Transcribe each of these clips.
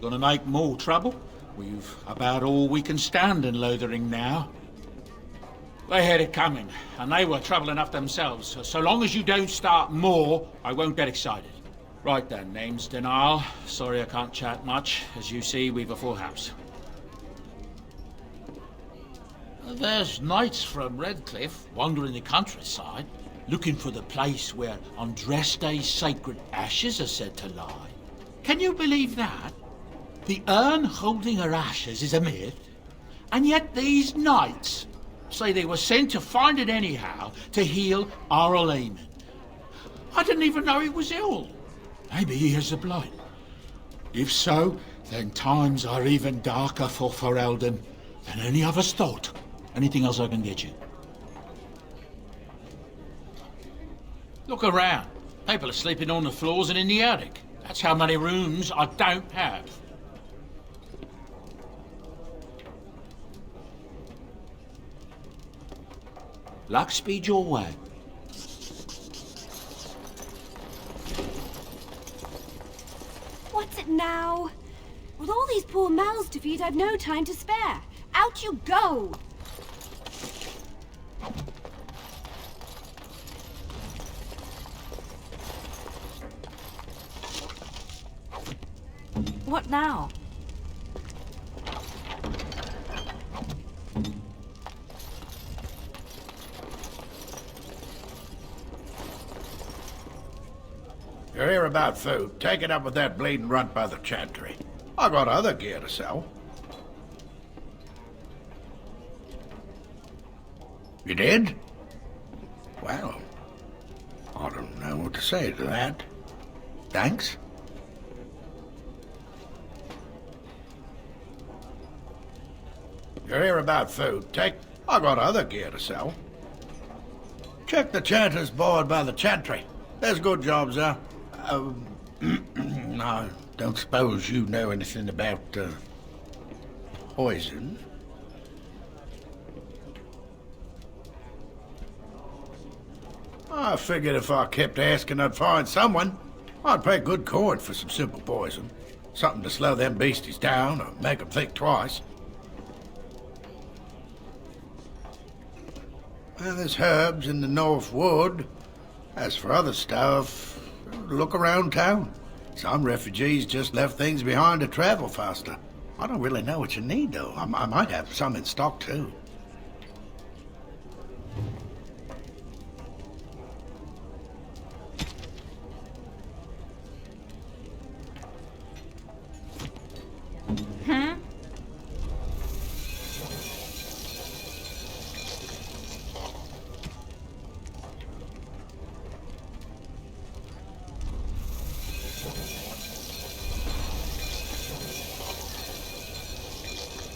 Gonna make more trouble? We've about all we can stand in Lothering now. They had it coming, and they were trouble enough themselves. So long as you don't start more, I won't get excited. Right then, name's Denial. Sorry I can't chat much. As you see, we've a full house. There's knights from Redcliffe wandering the countryside, looking for the place where Andraste's sacred ashes are said to lie. Can you believe that? The urn holding her ashes is a myth, and yet these knights say they were sent to find it anyhow to heal Arl Eamon. I didn't even know he was ill. Maybe he has the blight. If so, then times are even darker for Ferelden than any of us thought. Anything else I can get you? Look around. People are sleeping on the floors and in the attic. That's how many rooms I don't have. Luck speed your way. What's it now? With all these poor mouths to feed, I've no time to spare. Out you go! What now? You're here about food. Take it up with that bleeding runt by the chantry. I got other gear to sell. You did? Well, I don't know what to say to that. Thanks. You're here about food. I got other gear to sell. Check the chanter's board by the chantry. There's good jobs there. I don't suppose you know anything about, poison? I figured if I kept asking, I'd find someone. I'd pay good coin for some simple poison. Something to slow them beasties down or make them think twice. Well, there's herbs in the North Wood. As for other stuff, look around town. Some refugees just left things behind to travel faster. I don't really know what you need, though. I might have some in stock, too.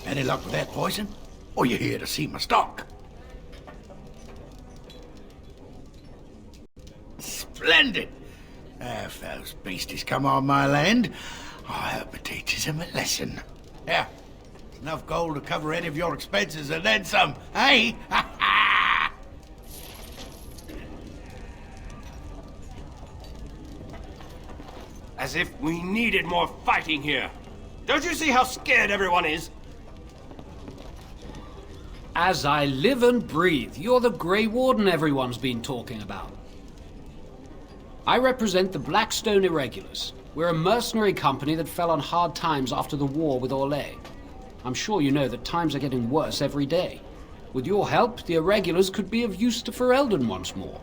Any luck with that poison? Or you here to see my stock? Splendid! If those beasties come on my land, I hope it teaches them a lesson. Yeah, enough gold to cover any of your expenses and then some, eh? As if we needed more fighting here. Don't you see how scared everyone is? As I live and breathe, you're the Grey Warden everyone's been talking about. I represent the Blackstone Irregulars. We're a mercenary company that fell on hard times after the war with Orlais. I'm sure you know that times are getting worse every day. With your help, the Irregulars could be of use to Ferelden once more.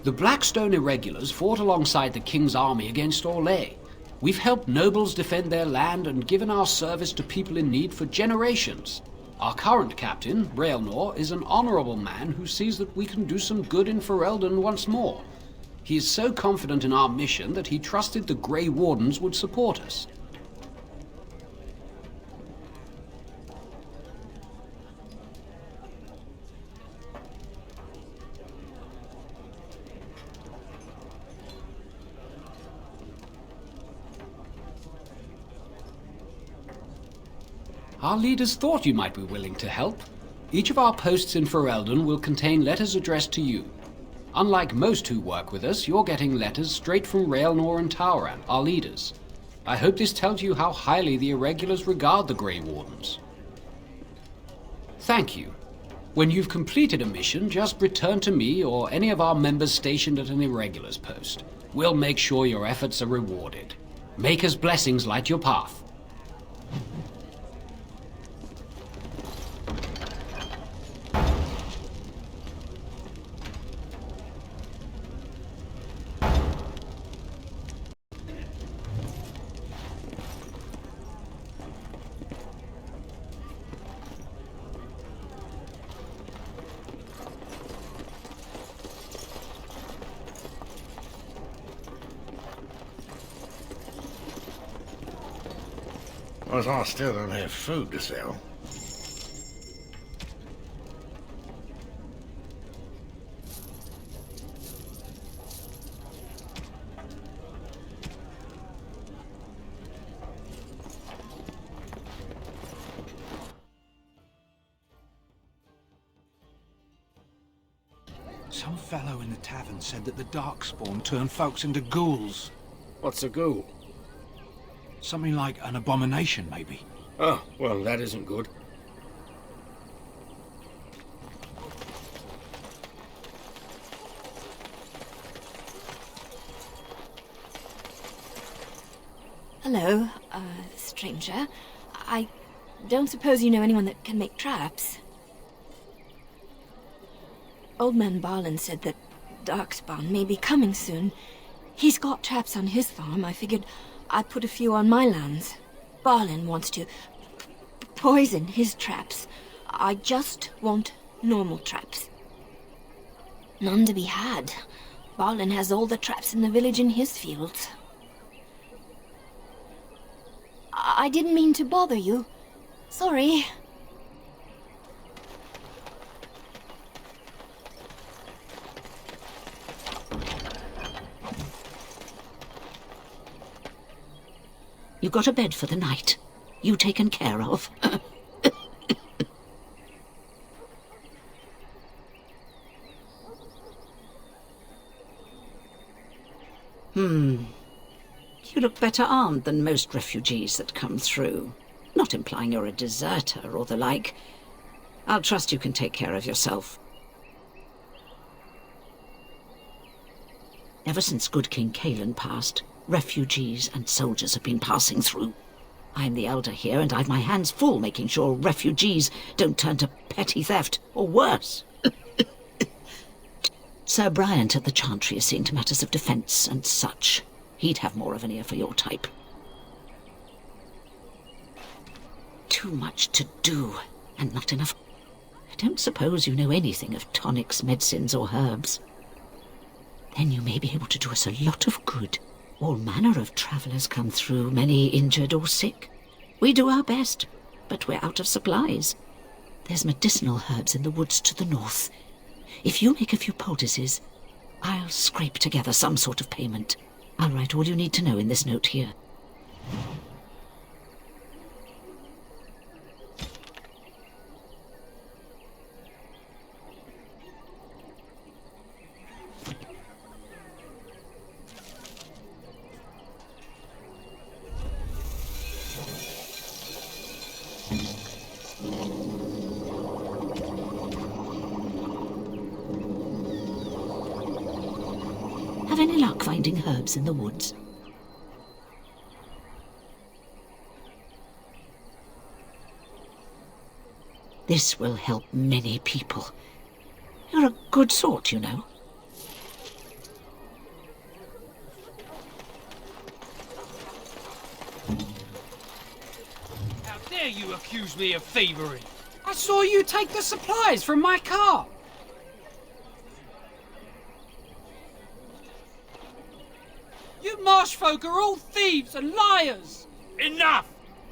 The Blackstone Irregulars fought alongside the King's army against Orlais. We've helped nobles defend their land and given our service to people in need for generations. Our current captain, Raelnor, is an honorable man who sees that we can do some good in Ferelden once more. He is so confident in our mission that he trusted the Grey Wardens would support us. Our leaders thought you might be willing to help. Each of our posts in Ferelden will contain letters addressed to you. Unlike most who work with us, you're getting letters straight from Raelnor and Tauran, our leaders. I hope this tells you how highly the Irregulars regard the Grey Wardens. Thank you. When you've completed a mission, just return to me or any of our members stationed at an Irregulars post. We'll make sure your efforts are rewarded. Maker's blessings light your path. Well, I still don't have food to sell. Some fellow in the tavern said that the Darkspawn turned folks into ghouls. What's a ghoul? Something like an abomination, maybe. Oh, well, that isn't good. Hello, stranger. I don't suppose you know anyone that can make traps? Old man Barlin said that Darkspawn may be coming soon. He's got traps on his farm. I figured I'd put a few on my lands. Barlin wants to poison his traps. I just want normal traps. None to be had. Barlin has all the traps in the village in his fields. I didn't mean to bother you. Sorry. You got a bed for the night. You taken care of. You look better armed than most refugees that come through. Not implying you're a deserter or the like. I'll trust you can take care of yourself. Ever since good King Cailan passed, refugees and soldiers have been passing through. I'm the elder here, and I've my hands full making sure refugees don't turn to petty theft, or worse. Sir Bryant at the Chantry is seeing to matters of defence and such. He'd have more of an ear for your type. Too much to do, and not enough. I don't suppose you know anything of tonics, medicines, or herbs. Then you may be able to do us a lot of good. All manner of travellers come through, many injured or sick. We do our best, but we're out of supplies. There's medicinal herbs in the woods to the north. If you make a few poultices, I'll scrape together some sort of payment. I'll write all you need to know in this note here. Have any luck finding herbs in the woods? This will help many people. You're a good sort, you know. How dare you accuse me of thievery? I saw you take the supplies from my car. You marsh folk are all thieves and liars! Enough!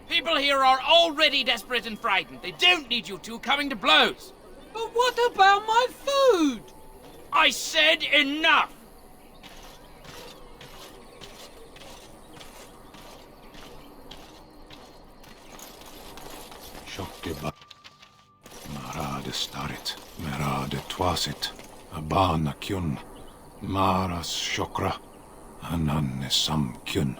People here are already desperate and frightened. They don't need you two coming to blows. But what about my food? I said enough! Shoktiba. Marade starit, merade twasit, abana kyun. Maras Shokra, Ananisam Kyun.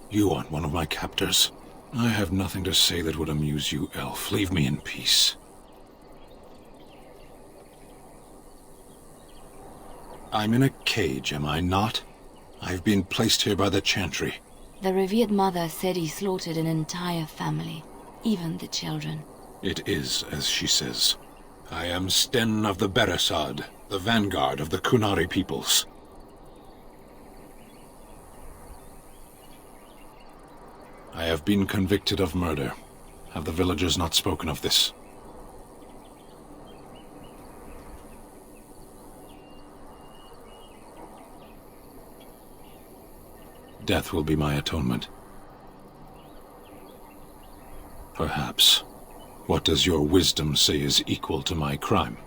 You aren't one of my captors. I have nothing to say that would amuse you, elf. Leave me in peace. I'm in a cage, am I not? I've been placed here by the Chantry. The revered mother said he slaughtered an entire family, even the children. It is as she says. I am Sten of the Beresad, the vanguard of the Kunari peoples. I have been convicted of murder. Have the villagers not spoken of this? Death will be my atonement. Perhaps. What does your wisdom say is equal to my crime?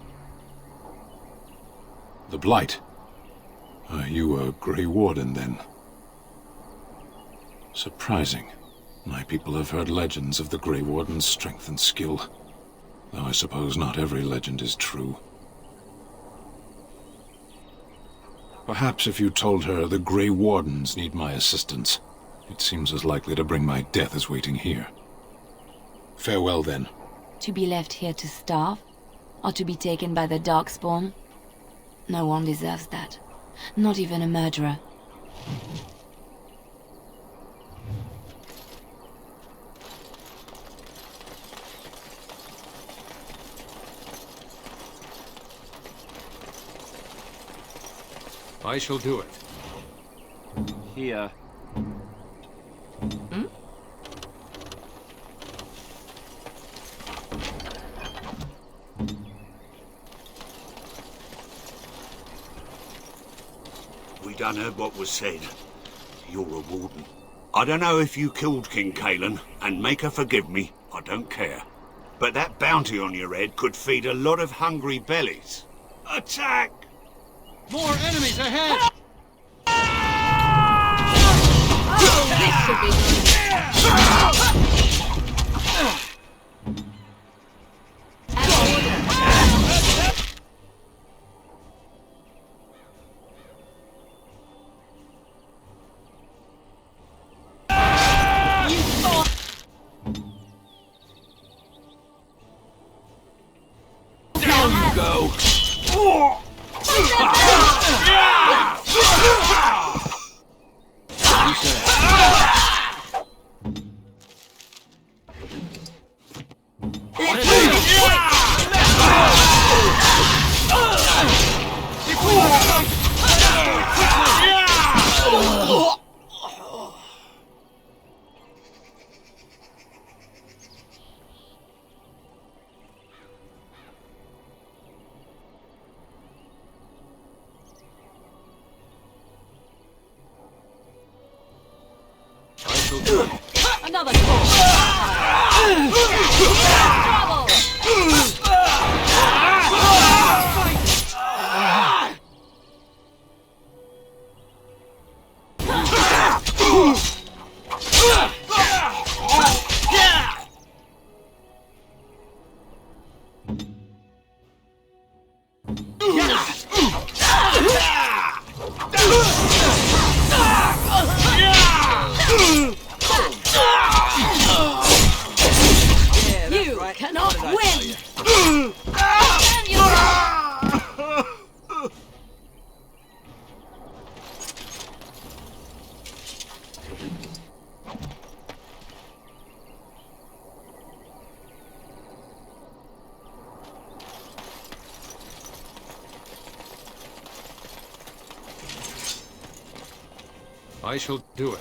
The Blight? Are you a Grey Warden, then? Surprising. My people have heard legends of the Grey Warden's strength and skill, though I suppose not every legend is true. Perhaps if you told her the Grey Wardens need my assistance, it seems as likely to bring my death as waiting here. Farewell, then. To be left here to starve? Or to be taken by the Darkspawn? No one deserves that. Not even a murderer. I shall do it. Here. We done heard what was said. You're a warden. I don't know if you killed King Kalen, and make her forgive me, I don't care. But that bounty on your head could feed a lot of hungry bellies. Attack! More enemies ahead! This should be Go! another call. Trouble! You cannot win! I shall do it.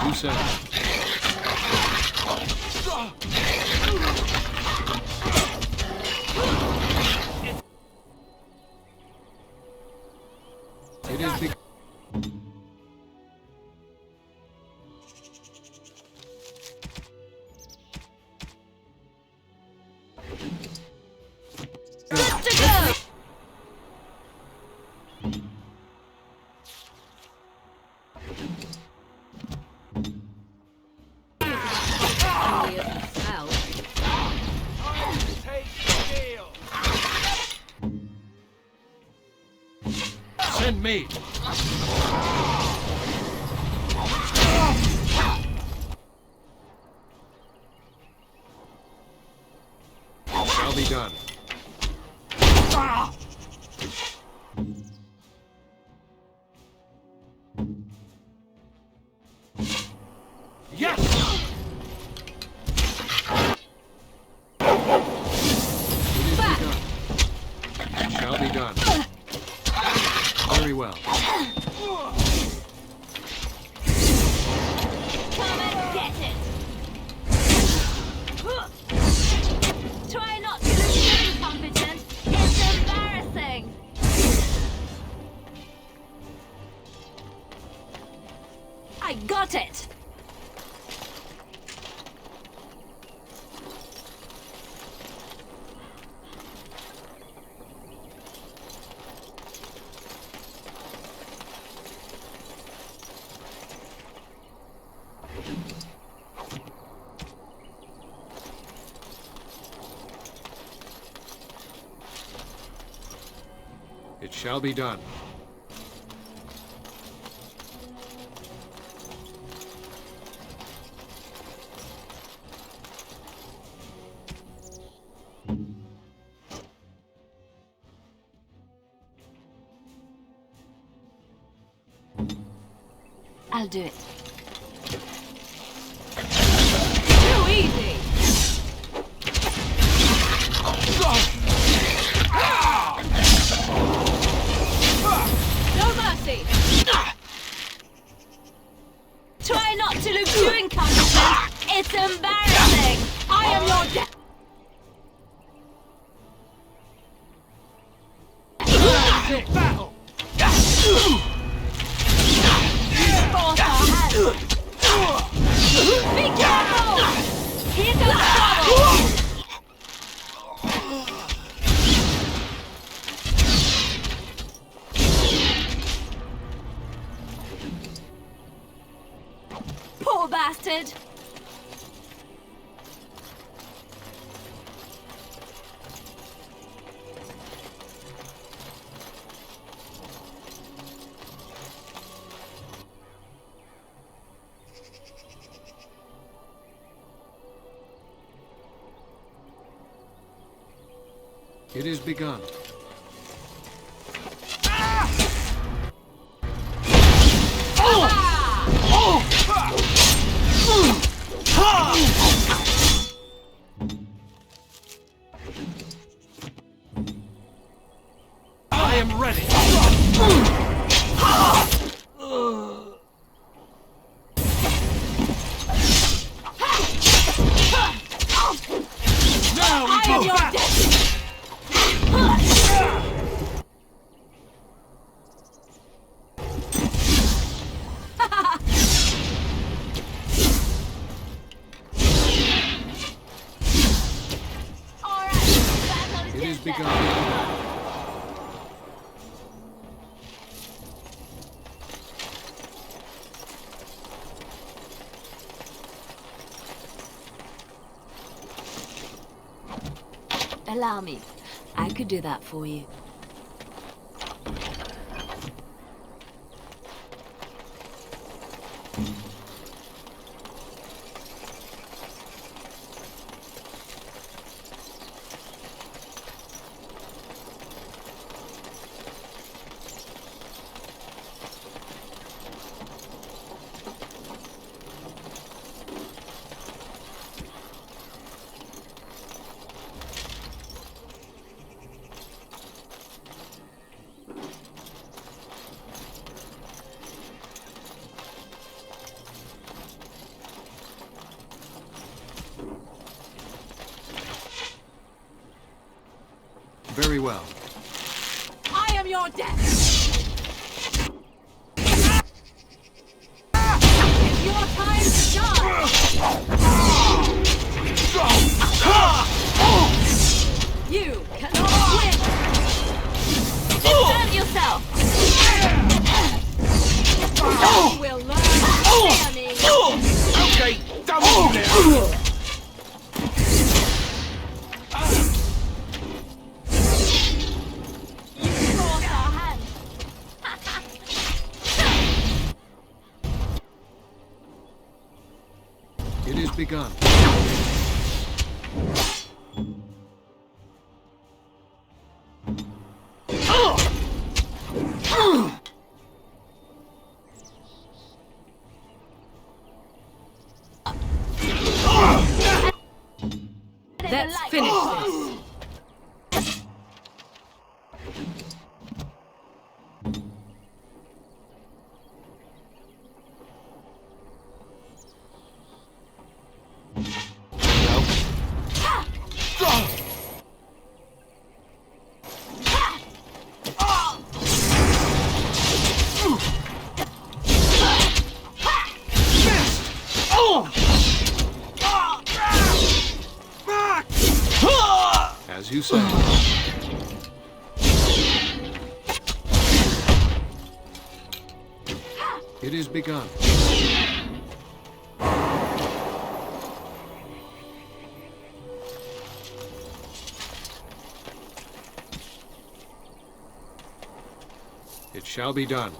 As you say. It is the... Send me. Shall be done. Yes! Shall be done. Very well. Come and get it! Try not to lose your confidence. It's embarrassing. I got it! It shall be done. I'll do it. Too easy! No mercy! Try not to lose your confidence. It's embarrassing. I am your death. Battle! Force our hand. Be careful! Here comes trouble! Poor bastard! It is begun. I am ready. Now we I am go your back. death. All right, back on It the is jet begun. set. Allow me. I could do that for you. Very well. I am your death! It's your time to die! You cannot win! Defend yourself! You will learn to fear me! Okay, done with you now. Force our hand! It is begun. Let's finish this! As you say. It is begun. It shall be done.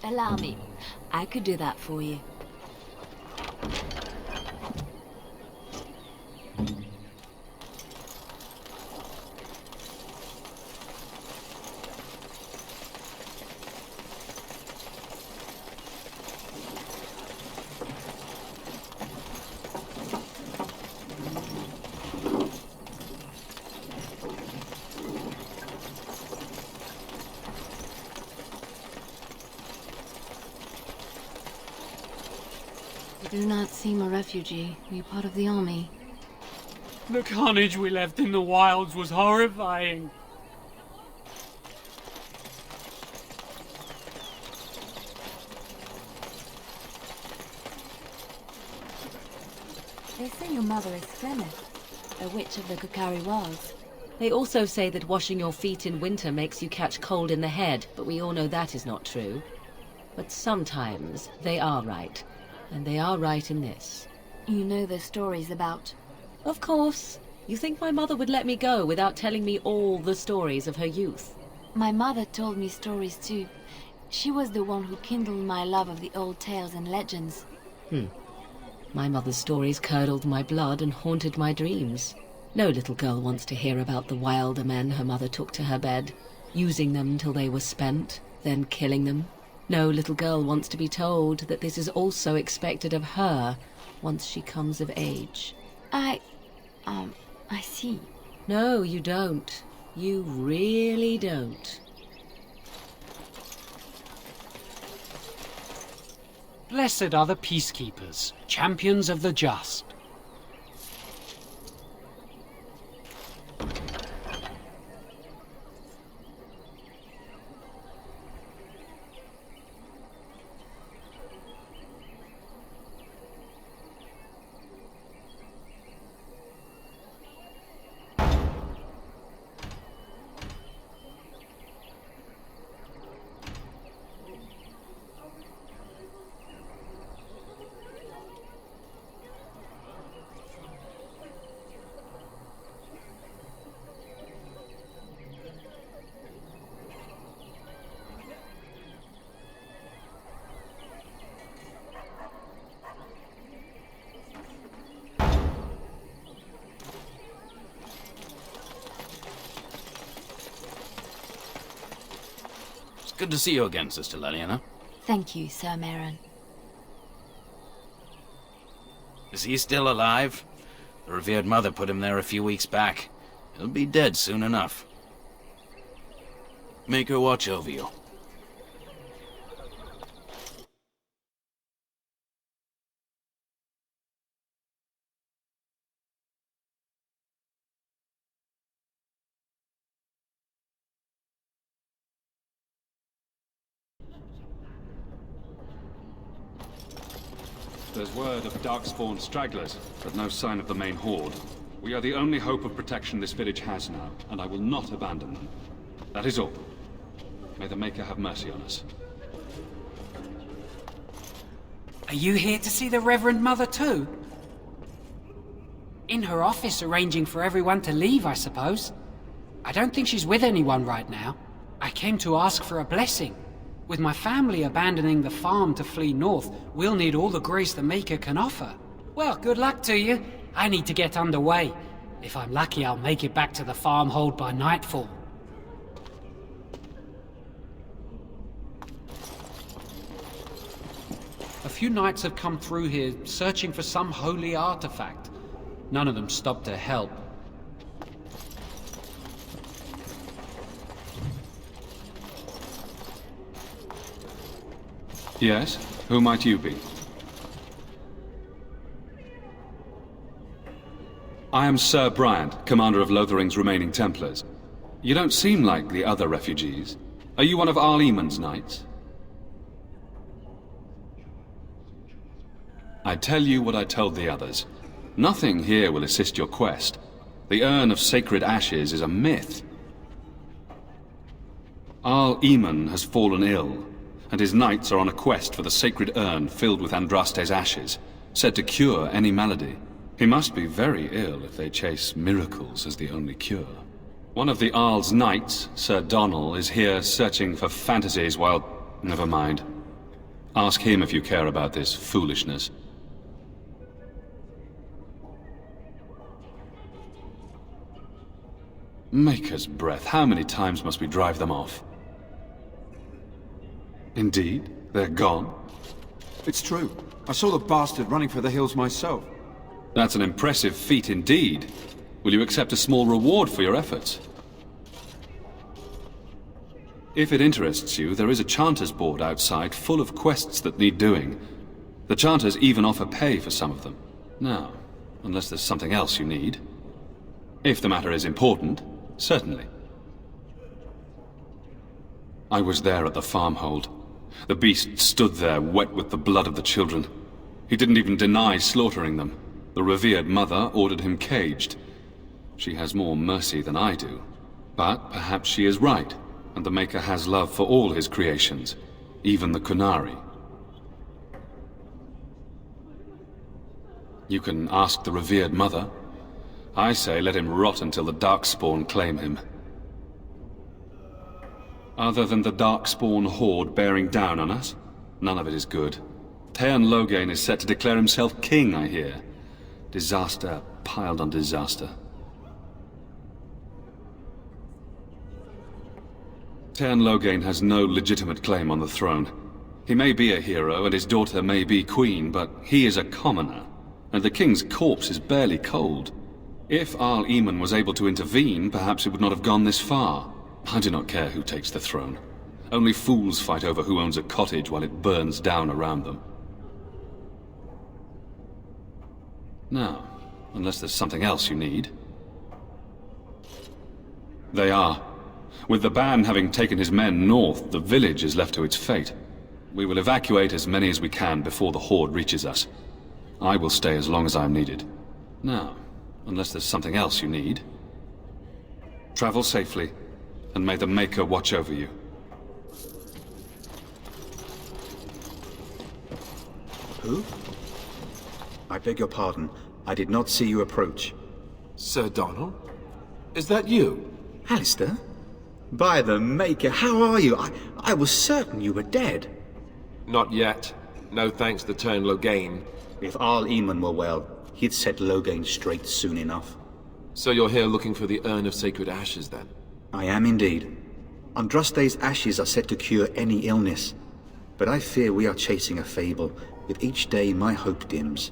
Allow me. I could do that for you. You do not seem a refugee. Are you part of the army? The carnage we left in the wilds was horrifying. They say your mother is Feneth, a witch of the Kukari Wilds. They also say that washing your feet in winter makes you catch cold in the head, but we all know that is not true. But sometimes they are right, and they are right in this. You know the stories about... Of course. You think my mother would let me go without telling me all the stories of her youth? My mother told me stories too. She was the one who kindled my love of the old tales and legends. My mother's stories curdled my blood and haunted my dreams. No little girl wants to hear about the wilder men her mother took to her bed, using them till they were spent, then killing them. No little girl wants to be told that this is also expected of her once she comes of age. I see. No, you don't. You really don't. Blessed are the peacekeepers, champions of the just. Good to see you again, Sister Leliana. Thank you, Sir Merrin. Is he still alive? The revered mother put him there a few weeks back. He'll be dead soon enough. Make her watch over you. There's word of darkspawn stragglers, but no sign of the main horde. We are the only hope of protection this village has now, and I will not abandon them. That is all. May the Maker have mercy on us. Are you here to see the Reverend Mother too? In her office arranging for everyone to leave, I suppose. I don't think she's with anyone right now. I came to ask for a blessing. With my family abandoning the farm to flee north, we'll need all the grace the Maker can offer. Well, good luck to you. I need to get underway. If I'm lucky, I'll make it back to the farmhold by nightfall. A few knights have come through here searching for some holy artifact. None of them stopped to help. Yes? Who might you be? I am Sir Bryant, commander of Lothering's remaining Templars. You don't seem like the other refugees. Are you one of Arl Eamon's knights? I tell you what I told the others. Nothing here will assist your quest. The Urn of Sacred Ashes is a myth. Arl Eamon has fallen ill, and his knights are on a quest for the sacred urn filled with Andraste's ashes, said to cure any malady. He must be very ill if they chase miracles as the only cure. One of the Arl's knights, Sir Donnell, is here searching for fantasies while... Never mind. Ask him if you care about this foolishness. Maker's breath, how many times must we drive them off? Indeed? They're gone? It's true. I saw the bastard running for the hills myself. That's an impressive feat indeed. Will you accept a small reward for your efforts? If it interests you, there is a Chanter's board outside full of quests that need doing. The Chanters even offer pay for some of them. Now, unless there's something else you need. If the matter is important, certainly. I was there at the farmhold. The beast stood there, wet with the blood of the children. He didn't even deny slaughtering them. The revered mother ordered him caged. She has more mercy than I do. But perhaps she is right, and the Maker has love for all his creations, even the Kunari. You can ask the revered mother. I say let him rot until the Darkspawn claim him. Other than the Darkspawn horde bearing down on us, none of it is good. Teyrn Loghain is set to declare himself king, I hear. Disaster piled on disaster. Teyrn Loghain has no legitimate claim on the throne. He may be a hero and his daughter may be queen, but he is a commoner, and the king's corpse is barely cold. If Arl Eamon was able to intervene, perhaps it would not have gone this far. I do not care who takes the throne. Only fools fight over who owns a cottage while it burns down around them. Now, unless there's something else you need. They are. With the Ban having taken his men north, the village is left to its fate. We will evacuate as many as we can before the horde reaches us. I will stay as long as I am needed. Now, unless there's something else you need. Travel safely, and may the Maker watch over you. Who? I beg your pardon. I did not see you approach. Sir Donnell? Is that you? Alistair? By the Maker, how are you? I was certain you were dead. Not yet. No thanks to Teyrn Loghain. If Arl Eamon were well, he'd set Loghain straight soon enough. So you're here looking for the Urn of Sacred Ashes, then? I am indeed. Andraste's ashes are said to cure any illness. But I fear we are chasing a fable. With each day, my hope dims.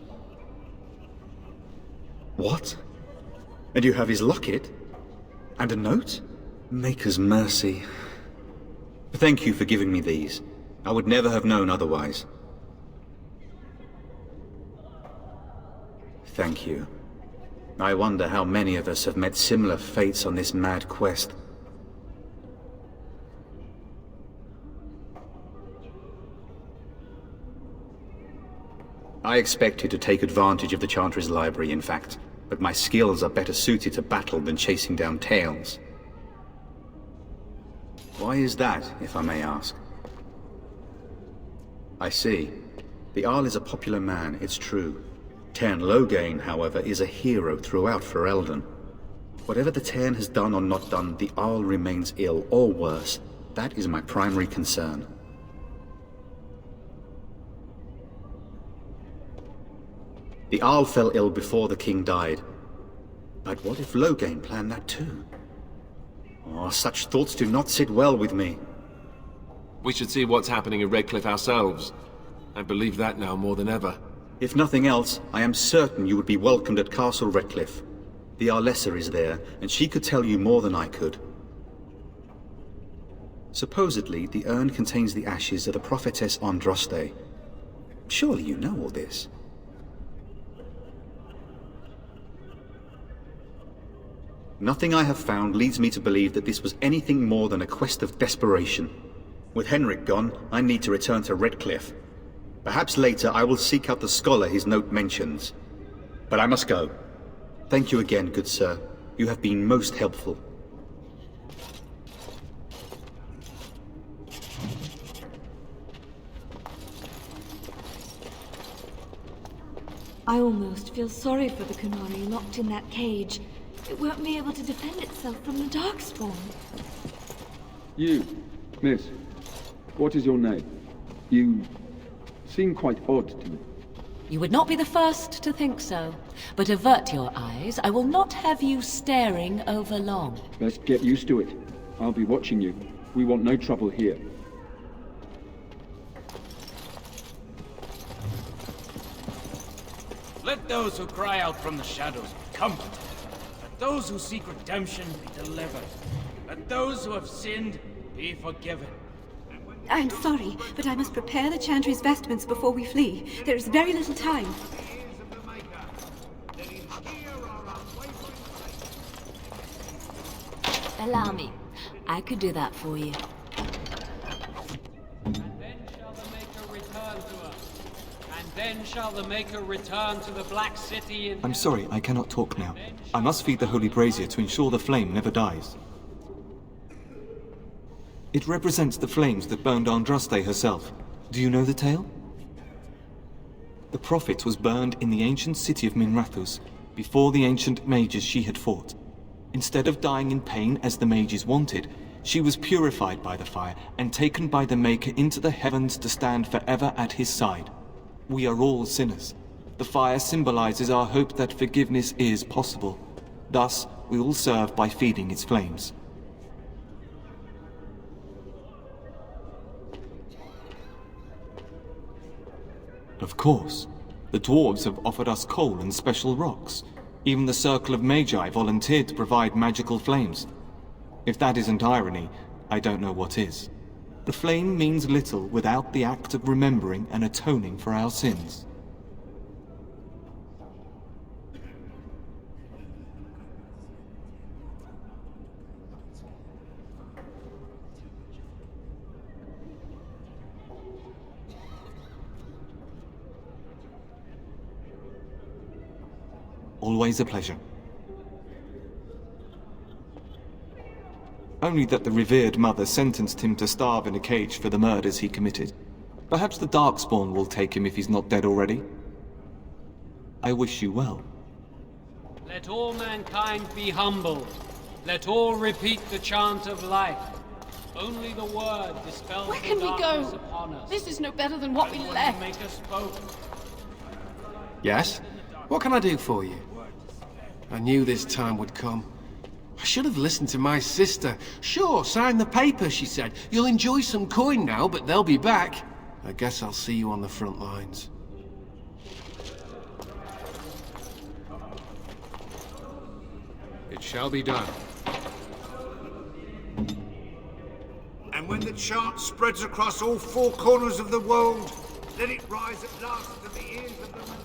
What? And you have his locket? And a note? Maker's mercy. Thank you for giving me these. I would never have known otherwise. Thank you. I wonder how many of us have met similar fates on this mad quest. I expected to take advantage of the Chantry's library, in fact, but my skills are better suited to battle than chasing down tales. Why is that, if I may ask? I see. The Arl is a popular man, it's true. Tern Loghain, however, is a hero throughout Ferelden. Whatever the Tern has done or not done, the Arl remains ill, or worse. That is my primary concern. The Arl fell ill before the king died. But what if Loghain planned that too? Oh, such thoughts do not sit well with me. We should see what's happening in Redcliffe ourselves. I believe that now more than ever. If nothing else, I am certain you would be welcomed at Castle Redcliffe. The Arlessa is there, and she could tell you more than I could. Supposedly, the urn contains the ashes of the prophetess Andraste. Surely you know all this. Nothing I have found leads me to believe that this was anything more than a quest of desperation. With Henrik gone, I need to return to Redcliffe. Perhaps later I will seek out the scholar his note mentions. But I must go. Thank you again, good sir. You have been most helpful. I almost feel sorry for the Kunari locked in that cage. It won't be able to defend itself from the Darkspawn. You, miss, what is your name? You seem quite odd to me. You would not be the first to think so. But avert your eyes. I will not have you staring over long. Best get used to it. I'll be watching you. We want no trouble here. Let those who cry out from the shadows be comforted. Let those who seek redemption be delivered. Let those who have sinned be forgiven. I'm sorry, but I must prepare the Chantry's vestments before we flee. There is very little time. Allow me. I could do that for you. Then shall the Maker return to the Black City in... I'm sorry, I cannot talk now. I must feed the holy brazier to ensure the flame never dies. It represents the flames that burned Andraste herself. Do you know the tale? The prophet was burned in the ancient city of Minrathous, before the ancient mages she had fought. Instead of dying in pain as the mages wanted, she was purified by the fire and taken by the Maker into the heavens to stand forever at his side. We are all sinners. The fire symbolizes our hope that forgiveness is possible. Thus, we all serve by feeding its flames. Of course. The dwarves have offered us coal and special rocks. Even the Circle of Magi volunteered to provide magical flames. If that isn't irony, I don't know what is. The flame means little without the act of remembering and atoning for our sins. Always a pleasure. Only that the revered mother sentenced him to starve in a cage for the murders he committed. Perhaps the Darkspawn will take him if he's not dead already. I wish you well. Let all mankind be humble. Let all repeat the chant of life. Only the word dispels Where the can we darkness go? upon us. This is no better than what we And when left. the Maker spoke, Yes? What can I do for you? I knew this time would come. I should have listened to my sister. Sure, sign the paper, she said. You'll enjoy some coin now, but they'll be back. I guess I'll see you on the front lines. It shall be done. And when the chant spreads across all four corners of the world, let it rise at last to the ears of the man.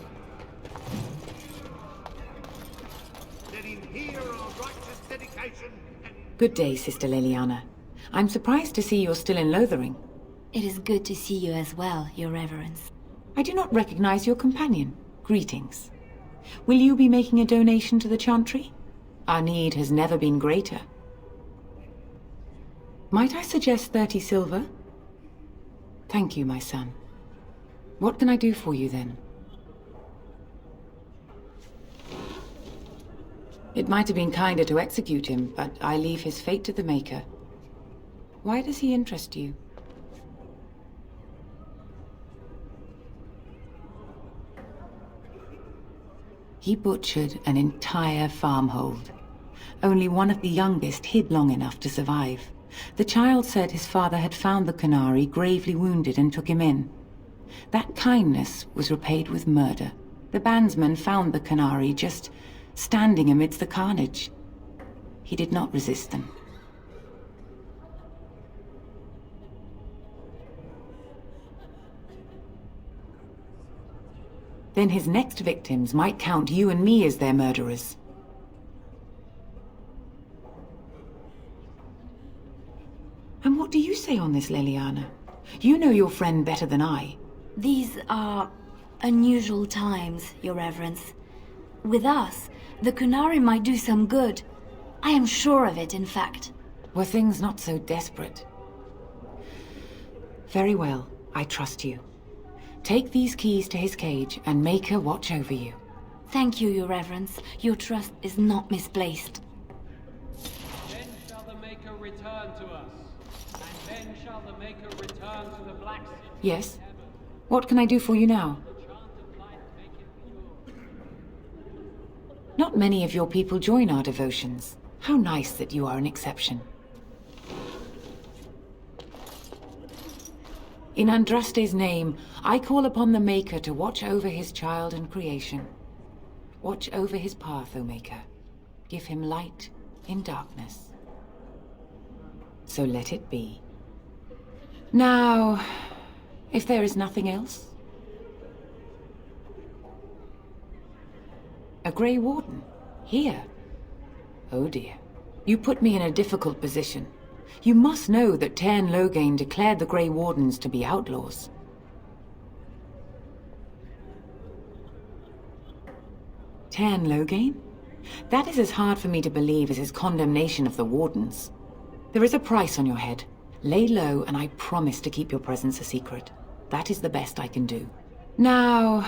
Let him hear our righteous dedication and... Good day, Sister Leliana. I'm surprised to see you're still in Lothering. It is good to see you as well, Your Reverence. I do not recognize your companion. Greetings. Will you be making a donation to the Chantry? Our need has never been greater. Might I suggest 30 silver? Thank you, my son. What can I do for you, then? It might have been kinder to execute him, but I leave his fate to the Maker. Why does he interest you? He butchered an entire farmhold. Only one of the youngest hid long enough to survive. The child said his father had found the Canary gravely wounded and took him in. That kindness was repaid with murder. The bandsman found the Canary just standing amidst the carnage. He did not resist them. Then his next victims might count you and me as their murderers. And what do you say on this, Leliana? You know your friend better than I. These are unusual times, Your Reverence. With us, the Kunari might do some good. I am sure of it, in fact. Were things not so desperate? Very well, I trust you. Take these keys to his cage and make her watch over you. Thank you, Your Reverence. Your trust is not misplaced. Then shall the Maker return to us, and then shall the Maker return to the Black City. Yes? What can I do for you now? Not many of your people join our devotions. How nice that you are an exception. In Andraste's name, I call upon the Maker to watch over his child and creation. Watch over his path, O Maker. Give him light in darkness. So let it be. Now, if there is nothing else... A Grey Warden? Here? Oh dear. You put me in a difficult position. You must know that Tairn Loghain declared the Grey Wardens to be outlaws. Tairn Loghain? That is as hard for me to believe as his condemnation of the Wardens. There is a price on your head. Lay low, and I promise to keep your presence a secret. That is the best I can do. Now,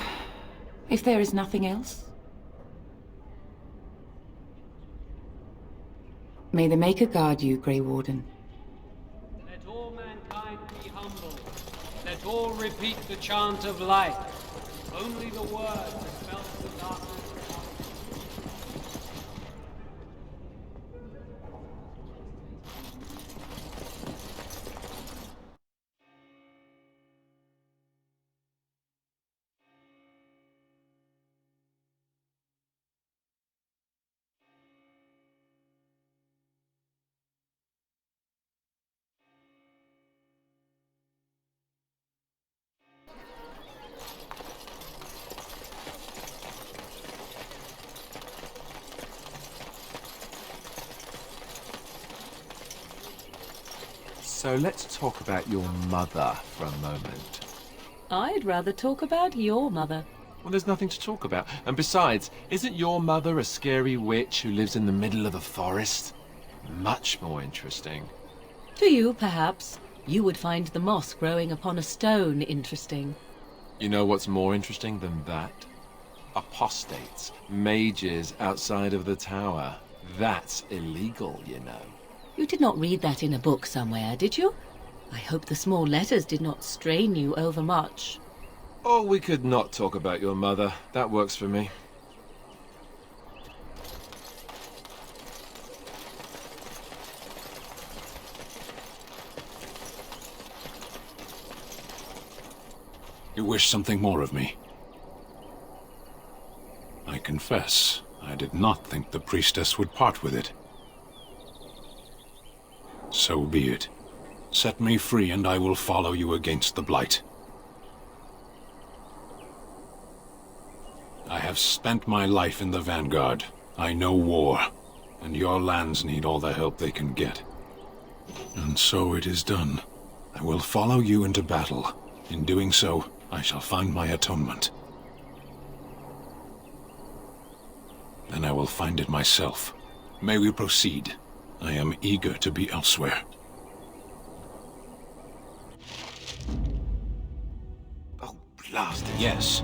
if there is nothing else... May the Maker guard you, Grey Warden. Let all mankind be humble. Let all repeat the chant of life. Only the word dispels the darkness. So let's talk about your mother for a moment. I'd rather talk about your mother. Well, there's nothing to talk about. And besides, isn't your mother a scary witch who lives in the middle of the forest? Much more interesting. To you, perhaps. You would find the moss growing upon a stone interesting. You know what's more interesting than that? Apostates, mages outside of the tower. That's illegal, you know. You did not read that in a book somewhere, did you? I hope the small letters did not strain you overmuch. Oh, we could not talk about your mother. That works for me. You wish something more of me? I confess, I I did not think the priestess would part with it. So be it. Set me free and I will follow you against the Blight. I have spent my life in the vanguard. I know war, and your lands need all the help they can get. And so it is done. I will follow you into battle. In doing so, I shall find my atonement. Then I will find it myself. May we proceed? I am eager to be elsewhere. Blast it. Yes,